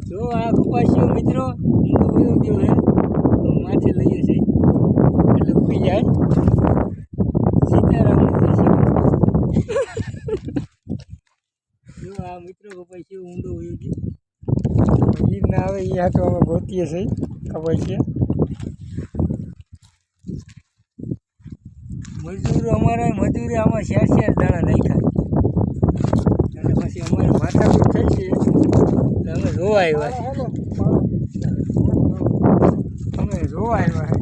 જો આ કપાસ્યો મિત્રો ઊંડો ગયો હે માથે લઈએ છે એટલે ઉભી જાય સીતારામ જો આ મિત્રો કપાસ્યો ઊંડો વયો ગયો ઈ ના આવે ઈ હાટો અમે ગોતીએ છે કપાસ્યો મજૂર અમારા મજૂરી આમાં 4 દાણા નાખ્યા અને પછી અમારે માથાકૂટ થઈ છે અમે જોવા આવ્યા અમે જોવા આવ્યા